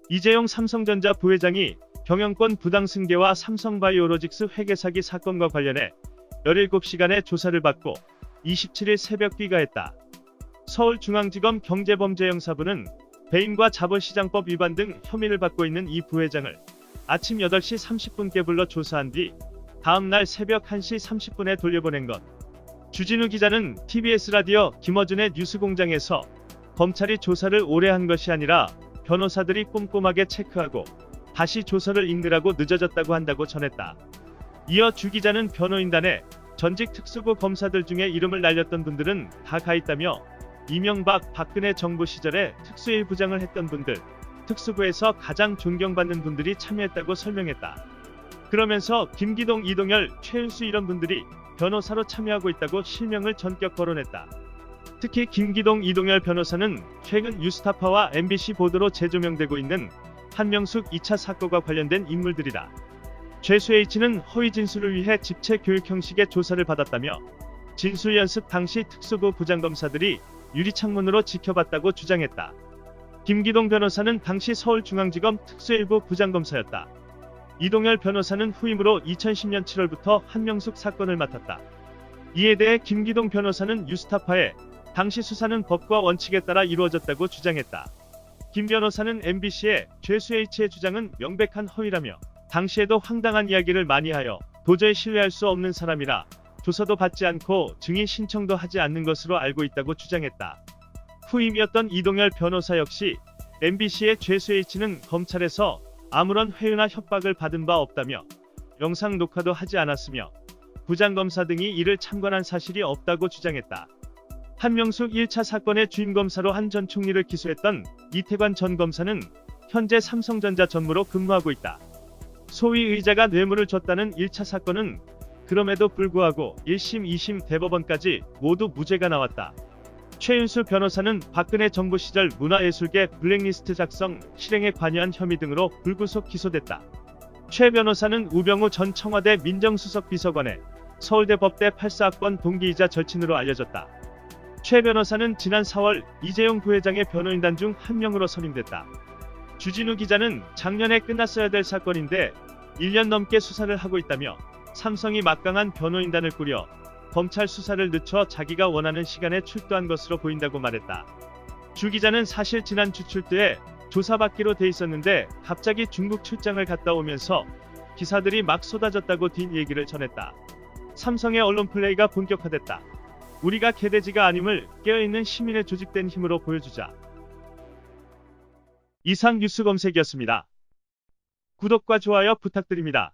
이재용 삼성전자 부회장이 경영권 부당승계와 삼성바이오로직스 회계 사기 사건과 관련해 17시간의 조사를 받고 27일 새벽 귀가했다. 서울중앙지검 경제범죄형사부는 배임과 자본시장법 위반 등 혐의를 받고 있는 이 부회장을 아침 8시 30분께 불러 조사한 뒤 다음날 새벽 1시 30분에 돌려보낸 것. 주진우 기자는 TBS 라디오 김어준의 뉴스공장에서 검찰이 조사를 오래 한 것이 아니라 변호사들이 꼼꼼하게 체크하고 다시 조서를 읽느라고 늦어졌다고 한다고 전했다. 이어 주 기자는 변호인단에 전직 특수부 검사들 중에 이름을 날렸던 분들은 다 가 있다며 이명박, 박근혜 정부 시절에 특수일 부장을 했던 분들, 특수부에서 가장 존경받는 분들이 참여했다고 설명했다. 그러면서 김기동, 이동열, 최은수 이런 분들이 변호사로 참여하고 있다고 실명을 전격 거론했다. 특히 김기동, 이동열 변호사는 최근 뉴스타파와 MBC 보도로 재조명되고 있는 한명숙 2차 사건과 관련된 인물들이다. 죄수 H는 허위 진술을 위해 집체 교육 형식의 조사를 받았다며 진술 연습 당시 특수부 부장검사들이 유리창문으로 지켜봤다고 주장했다. 김기동 변호사는 당시 서울중앙지검 특수일부 부장검사였다. 이동열 변호사는 후임으로 2010년 7월부터 한명숙 사건을 맡았다. 이에 대해 김기동 변호사는 뉴스타파에 당시 수사는 법과 원칙에 따라 이루어졌다고 주장했다. 김 변호사는 MBC에 죄수 H의 주장은 명백한 허위라며 당시에도 황당한 이야기를 많이 하여 도저히 신뢰할 수 없는 사람이라 조사도 받지 않고 증인 신청도 하지 않는 것으로 알고 있다고 주장했다. 후임이었던 이동열 변호사 역시 MBC의 죄수 H는 검찰에서 아무런 회유나 협박을 받은 바 없다며 영상 녹화도 하지 않았으며 부장검사 등이 이를 참관한 사실이 없다고 주장했다. 한명숙 1차 사건의 주임검사로 한 전 총리를 기소했던 이태관 전 검사는 현재 삼성전자 전무로 근무하고 있다. 소위 의자가 뇌물을 줬다는 1차 사건은 그럼에도 불구하고 1심, 2심 대법원까지 모두 무죄가 나왔다. 최윤수 변호사는 박근혜 정부 시절 문화예술계 블랙리스트 작성, 실행에 관여한 혐의 등으로 불구속 기소됐다. 최 변호사는 우병우 전 청와대 민정수석 비서관의 서울대 법대 84학번 동기이자 절친으로 알려졌다. 최 변호사는 지난 4월 이재용 부회장의 변호인단 중 한 명으로 선임됐다. 주진우 기자는 작년에 끝났어야 될 사건인데 1년 넘게 수사를 하고 있다며 삼성이 막강한 변호인단을 꾸려 검찰 수사를 늦춰 자기가 원하는 시간에 출두한 것으로 보인다고 말했다. 주 기자는 사실 지난 주 출두에 조사받기로 돼 있었는데 갑자기 중국 출장을 갔다 오면서 기사들이 막 쏟아졌다고 뒷 얘기를 전했다. 삼성의 언론 플레이가 본격화됐다. 우리가 개돼지가 아님을 깨어있는 시민의 조직된 힘으로 보여주자. 이상 뉴스 검색이었습니다. 구독과 좋아요 부탁드립니다.